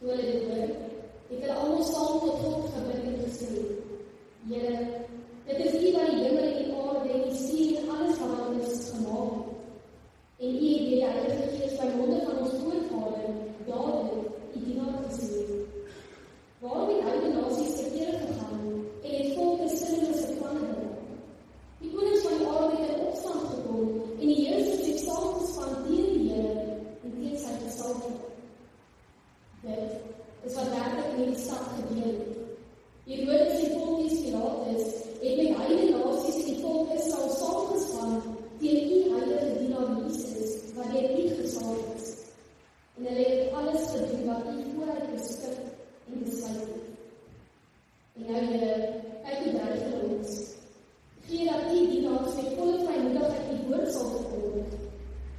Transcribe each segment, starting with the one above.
toe hulle dit hoor, het hulle almal saam tot God gebid en gesê, Here, dit is U wat die hemel en die aarde en die see en alles wat daar is gemaak het. En U het die Heilige Gees by monde van ons voorvader, Dawid, U dienaar gestuur. Waarom het oude nasies verkeerd gegaan en het volke sinnelose planne bereik? Die konings van die aarde het in opstand gekom en die heersers het saamgespan teen die Here en teen sy gesalfde. Dit is wat werklik in die stad gebeur het. Herodes en Pontius Pilatus het met heidene nasies en die volk Israel saamgespan teen U heilige dienaar Jesus, wat deur U gesalf is. En hulle het alles gedoen wat U vooruit beskik en besluit het. En nou Here, kyk hoe dreig hulle ons. Gee dat U dienaars met volle vrymoedigheid U woord sal verkondig.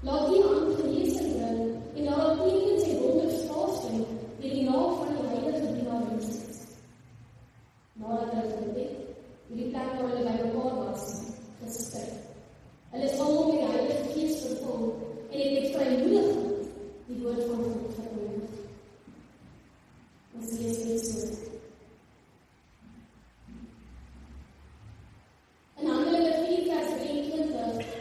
Laat U aan genesing bring en laat tekens en wonders plaasvind deur die naam van die heilige dienaar Jesus. Nadat hulle gebid, hierdie plek waar hulle by mekaar was, gestig. Hulle is almal met die Heilige Gees vervul en het met vrymoedigheid die woord van God verkondig. Ons lees dit so. In Handelinge 4 vers 23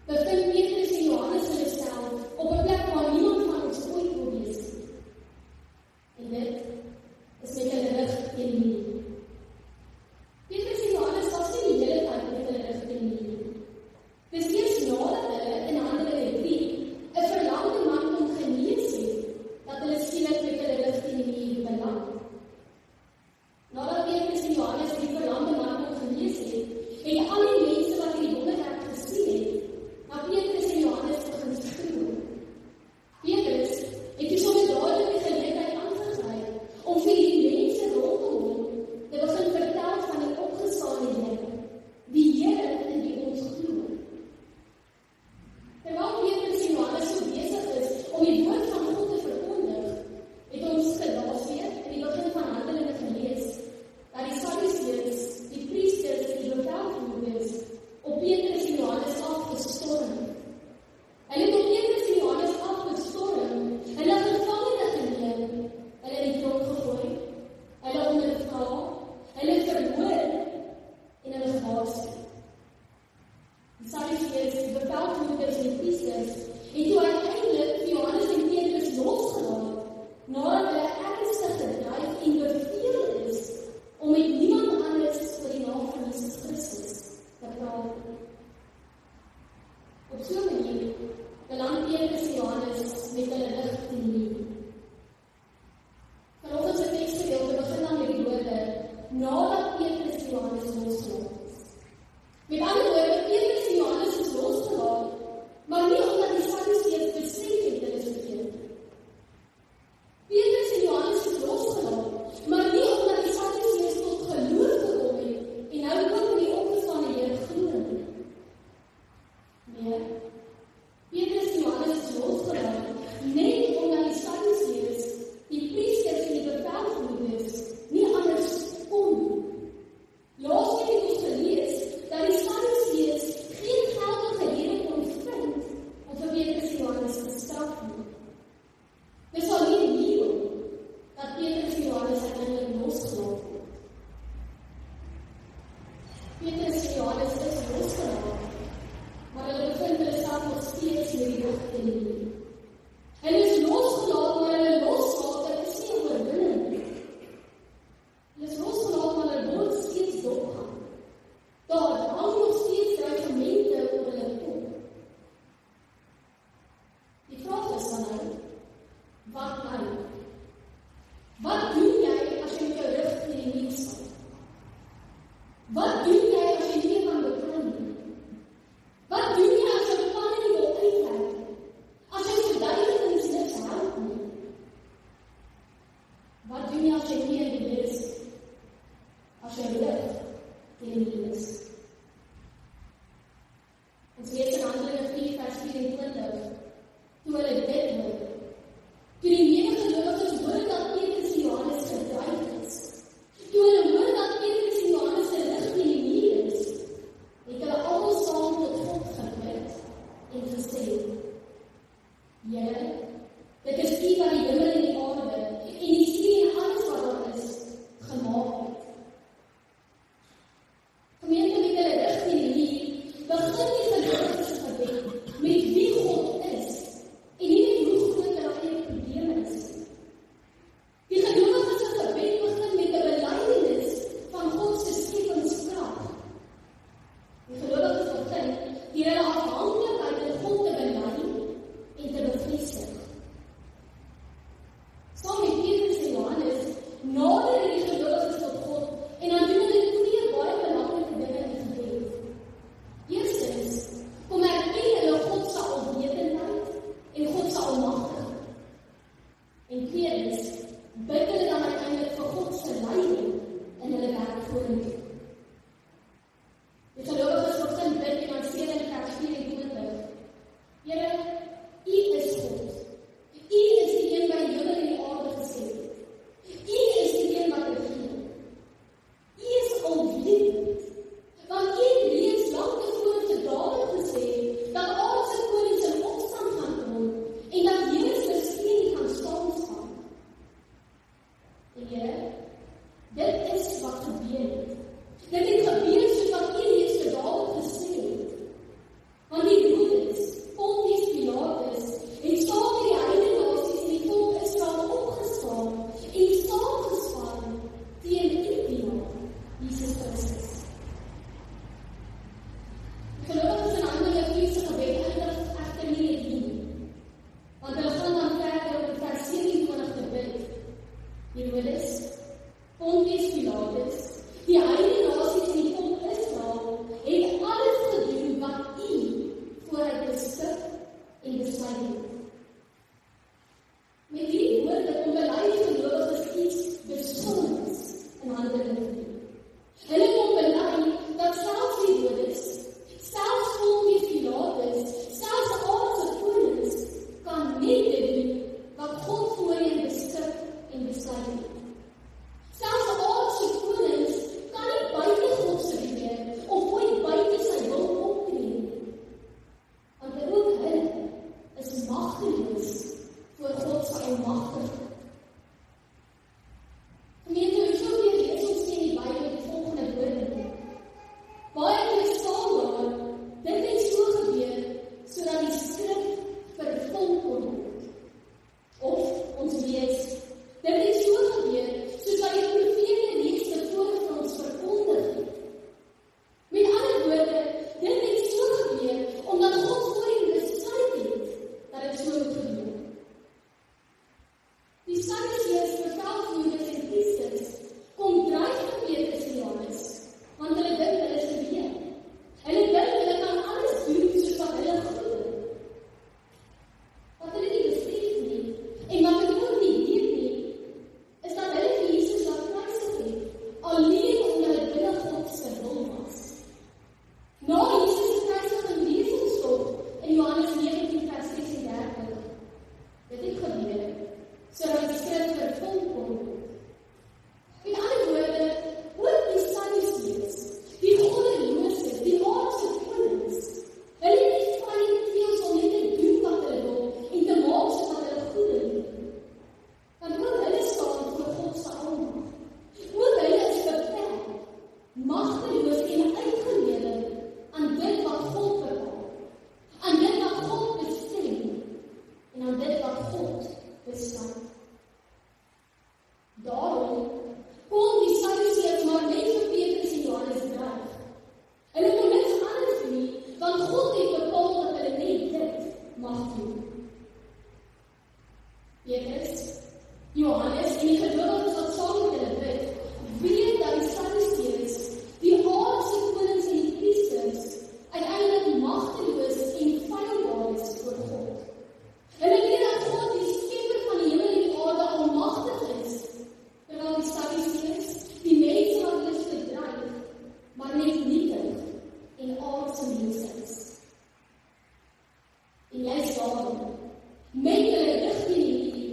bevind Petrus en Johannes hulle self op 'n plek waar niemand van ons ooit wil wees nie. En dit is met hulle rug teen die muur. Petrus en Johannes was nie die hele tyd met hulle rug teen die muur. Dis eers nadat hulle in Handelinge 3 'n verlamde man kon genees het, dat hulle skielik met hulle rug teen die muur beland. Nadat Petrus en Johannes die verlamde man kon genees het, en al die mense wat die wonderwerk gesien het, na Petrus en Johannes begin skreeu. Petrus het die sommer dadelik die geleentheid aangegryp om vir die mense rondom hom te begin vertel van die opgestane Here, die Here in wie ons glo. Terwyl Petrus en Johannes so besig is om die woord van God te verkondig, het ons gelaas weer in die begin van Handelinge gelees, dat die Sadduseërs, die priesters en die bevelvoerders op Petrus en Johannes afgestorm. Hulle het op Petrus en Johannes afgestorm, hulle gevangene geneem, hulle in die tronk gegooi, hulle ondervra, hulle verhoor en hulle gewaarsku. Die Sadduseërs, die bevelvoerders en die priesters het toe uiteindelik vir Johannes en Petrus losgelaat, nadat hulle ernstig gedreig en beveel is om met niemand anders vir die naam van Jesus Christus te praat. Op so 'n manier beland Petrus en Johannes met hulle rug teen die muur. Vanoggend se teksgedeelte begin dan met die woorde, nadat Petrus en Johannes losgelaat is. Met ander woorde, Petrus en Johannes is losgelaat, maar nie omdat die Sadduseërs besef het hulle is verkeerd. Petrus en Johannes is losgelaat, maar nie omdat die Sadduseërs tot geloof gekom het en nou ook in die opgestane Here glo nie. Nee, Petrus en Johannes is losgelaat, net omdat die Sadduseërs, die priesters en die bevelvoerders nie anders kon. Laasweek het ons gelees dat die Sadduseërs geen geldige rede kon vind om vir Petrus en Johannes te straf nie. Dis alleen hierom dat Petrus en Johannes uiteindelik losgelaat word. Petrus en Johannes is losgelaat, maar hulle bevind hulle self nog steeds met die rug teen die muur. Hulle is losgelaat, maar hulle loslaat is nie oorwinning nie. Hulle is losgelaat, maar hulle word steeds dopgaan. Daar hang nog steeds dreigemente oor hulle kop. Die vraag is dan nou, wat nou? Wat doen jy as jy met jou rug teen die muur staan? Wat doen jy as jy nie kan beplan nie? Wat doen jy as jou planne nie wil uitwerk? As jou verduidelings niks help nie? Wat doen jy as jy nie in die Here is? As jy rug teen die muur is? Ons lees in Handelinge 4 vers 24, toe hulle dit hoor. Toe die medegelowiges hoor dat Petrus en Johannes gedreig is, toe hulle hoor dat Petrus en Johannes se rug teen die muur is, het hulle almal saam tot God gebid en gesê, Here, dit is U wat die hemel en die aarde en die bid hulle dan uiteindelik vir God se leiding in hulle werk vorentoe. Die gelowiges begin bid en dan sê hulle in vers 24, Here, U is God. U is die een wat die hemel en die aarde geskep het. U is die een wat regeer. U is alwetend. Want U het reeds lank tevore te Dawid gesê dat aardse konings in opstand gaan kom en dat Here se steen gaan staan. En Here, dit is wat gebeur het. Dit het gebeur soos wat U reeds te Dawid gesê het. Want die broeders, Pontius Pilatus, en saam met die heilige nasies en die volk Israel opgestaan en saamgespan teen U dienaar, Jesus Christus. Gelowiges in Handelinge 4 se gebed eindig egter nie net hier nie. Want hulle gaan dan verder op vers 27 te bid. Herodes, Pontius Pilatus, die heilige nasies en die volk Israel het alles gedoen wat U vooruit beskik en besluit het. Met hierdie woorde onderlei die gelowiges iets besonders in Handelinge 4. Hulle kom bely dat selfs die Herodes, selfs Pontius Pilatus, selfs aardse konings kan net doen wat God voorheen beskik en besluit het. Selfs aardse konings kan nie buite God se beheer of ooit buite sy wil optree nie. Want ook hulle is magteloos voor God se almagtigheid. Gemeente, hoe sou weer lees ons sê in die Bybel die volgende woorde? Baie keer staan daar, dit het so gebeur, sodat die skrif vervul kon word. Of ons lees, dit het so gebeur, soos wat die profete reeds tevore vir ons verkondig het. Met ander woorde, dit het so gebeur, omdat God voorheen besluit het, dat het so moet gebeur. Die Sadduseërs, bevelvoerders en priesters kom dreig vir Petrus en Johannes, want hulle dink hulle is geweer. Hulle dink hulle kan alles doen soos wat hulle glo. Wat hulle nie besef nie, en wat hulle ook nie weet nie, is dat hulle vir Jesus laat kruisig het, alleen omdat hulle binne God se wil was. Na Jesus se kruisiging lees ons tot in Johannes 19 vers 36. Dit het gebeur, sodat die skrif vervul kon word. Met ander woorde, ook die Sadduseërs, die goddelose, die aardse konings, hulle het nie vryheid gevoel om net te doen wat hulle wil en te maak soos wat hulle goeddink nie. Want ook hulle staan voor God se almag. Ook hulle is beperk, magteloos en uitgelewer aan dit wat God bepaal, aan dit wat God bestem en aan dit wat God besluit. Daarom kon die Sadduseërs maar net vir Petrus en Johannes dreig. Hulle kon niks anders doen nie, want God het bepaal dat hulle net dit mag doen. Petrus, Johannes en die gelowiges wat saam met hulle bid, weet dat die Sadduseërs, die aardse konings en die priesters, uiteindelik magteloos en feilbaar is voor God. Hulle weet dat God die skepper van die hemel en die aarde almagtig is, terwyl die Sadduseërs, die mense wat hulle verdryf, maar net nietig en aardse mense is. En juist daarom, met hulle rigting hierdie,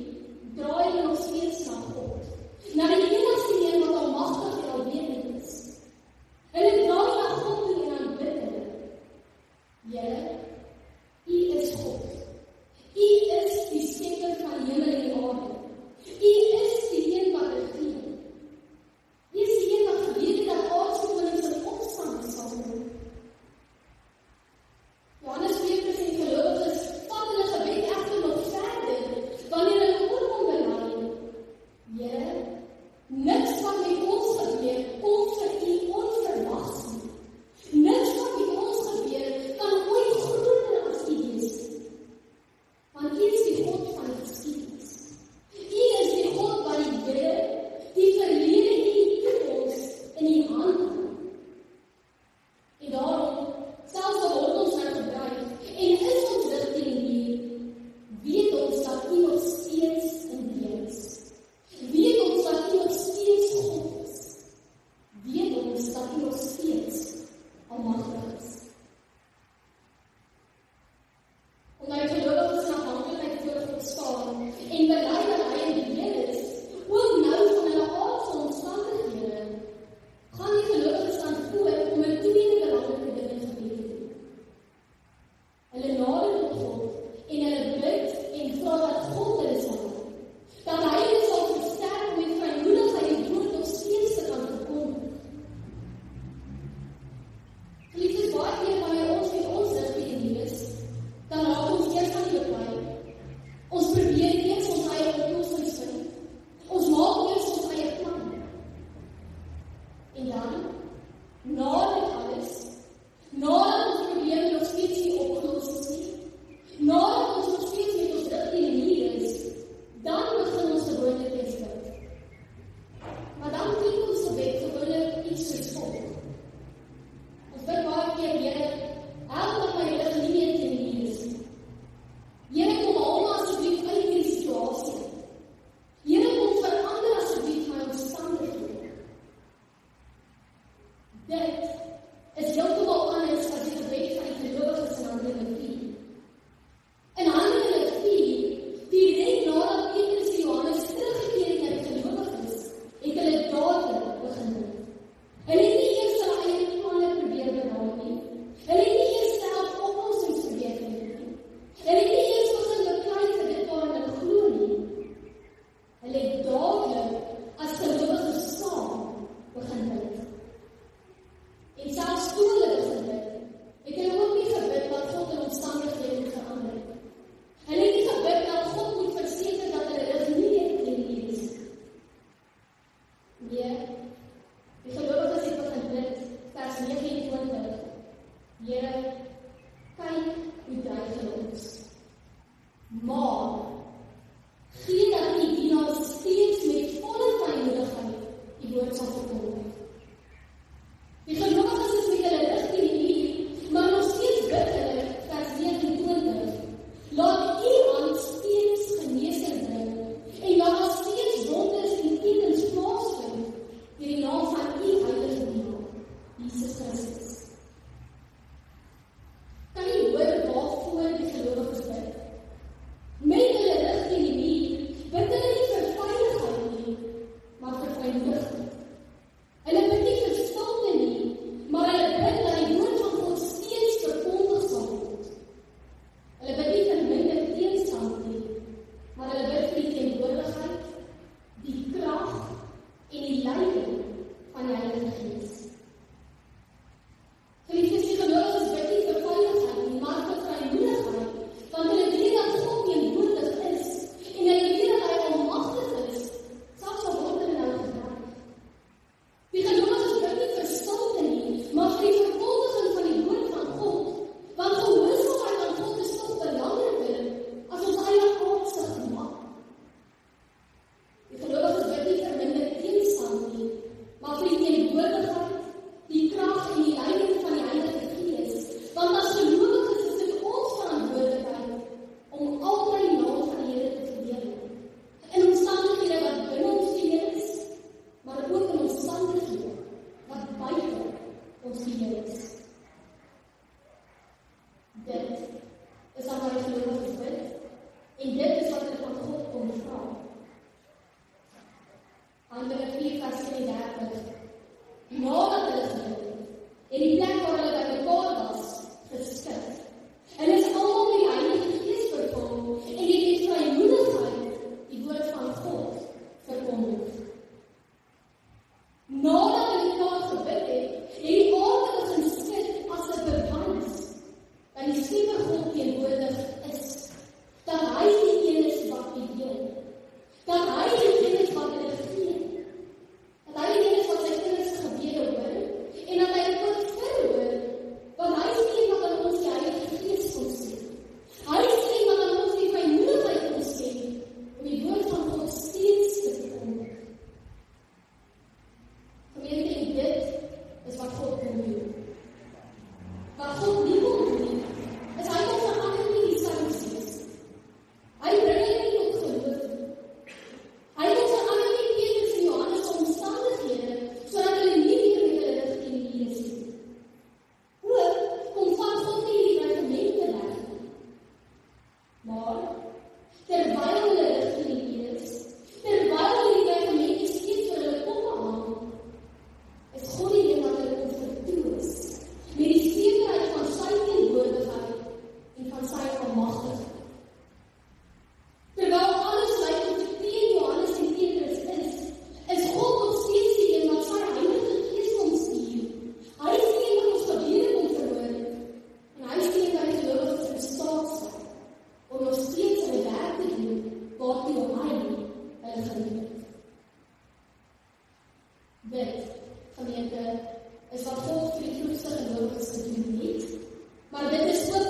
draai hulle nog steeds dadelik as gelowiges saam begin bid. En selfs toe hulle begin bid, het hulle ook nie gebid dat God in omstandighede moet verander. Hulle het nie gebid dat God moet verseker dat hulle rig nie meer teen U is. Nee, die gelowiges het begin bid, vers 29. Here, kyk hoe dreig hulle ons. Maar gee dat U dienaar steeds met volle vrymoedigheid die woord sal verkondig. Die gelowiges is met hulle rig teen U, maar nog steeds bid hulle, vers 29. Laat U hand steeds genesing bring, en laat daar steeds wonders en tekens plaasvind deur die naam van U heilige dienaar, Jesus Christus. Kan jy hoor waarvoor die gelowiges bid? Met hulle rig teen die muur, bid hulle nie vir veiligheid nie, maar vir vrymoedigheid. Hulle bid nie vir stilte nie, maar hulle bid dat die woord van God steeds verkondig sal word. Hulle bid nie vir minder teenstand nie, maar hulle bid vir die teenwoordigheid, die krag en die leiding van die Heilige Gees. Geliefdes, die gelowiges bid nie vir veiligheid nie, maar vir vrymoedigheid, want hulle weet dat God teenwoordig is, en hulle weet dat Hy almagtig is, selfs al word hulle nou gebruik. Die gelowiges bid nie vir stilte nie, maar vir die verkondiging van die woord van God, want gehoorsaamheid aan God is tog belangriker as ons eie aardse gemak. Die gelowiges bid nie vir minder teenstand nie, maar vir die teenwoordigheid, die krag en die leiding van die Heilige Gees, want as gelowiges is dit ons verantwoordelikheid om altyd die naam van die Here te verheerlik. In omstandighede wat binne ons beheer is, maar ook in omstandighede wat buite ons beheer is. Dit is wat die gelowiges bid, en dit is wat hulle van God kom vra. Handelinge 4 vers 33. Nadat hulle gebid het, en die plek waar hulle by mekaar was, geskud. Hulle is almal met die Heilige Gees vervul, en het met vrymoedigheid die woord van God verkondig. Nadat hulle mekaar gebid het die aarde begin skud as 'n bewys dat die Skepper God teenwoordig is, dat Hy die een is wat beheer, dat Hy die een is wat regeer, dat Hy die een is wat sy kinders se gebede hoor, en dat Hy dit ook verhoor, want Hy is die een wat aan ons die Heilige Gees kom stuur. Hy is die een wat aan ons die vrymoedigheid kom stuur, om die woord van God steeds te verkondig. Gemeente, en dit is wat God wil doen. Wat God nie wil doen, is Hy wil verander nie die Sadduseërs. Hy bring hulle nie tot geloof nie. Hy wil verander nie Petrus en Johannes se omstandighede, sodat hulle nie meer met hulle rig teen die Here is nie. Ook kom van God nie die dreigemente weg nie. Maar terwyl hulle rig teen die Here is, terwyl hulle die dreigemente steeds vir hulle koppe hang, is God die een wat hulle kom vertroos, met die sekerheid van sy teenwoordigheid en van sy almagtigheid. Terwyl alles lyk of dit teen Johannes en Petrus is God nog steeds die een wat sy Heilige Gees kom stuur. Hy is die een wat ons gebede kom verhoor, en hy is die een wat die gelowiges in staat stel om nog steeds sy werk te doen waartoe hy hulle geroep het. Dit, gemeente, is wat God vir die vroegste gelowiges gedoen het, maar dit is ook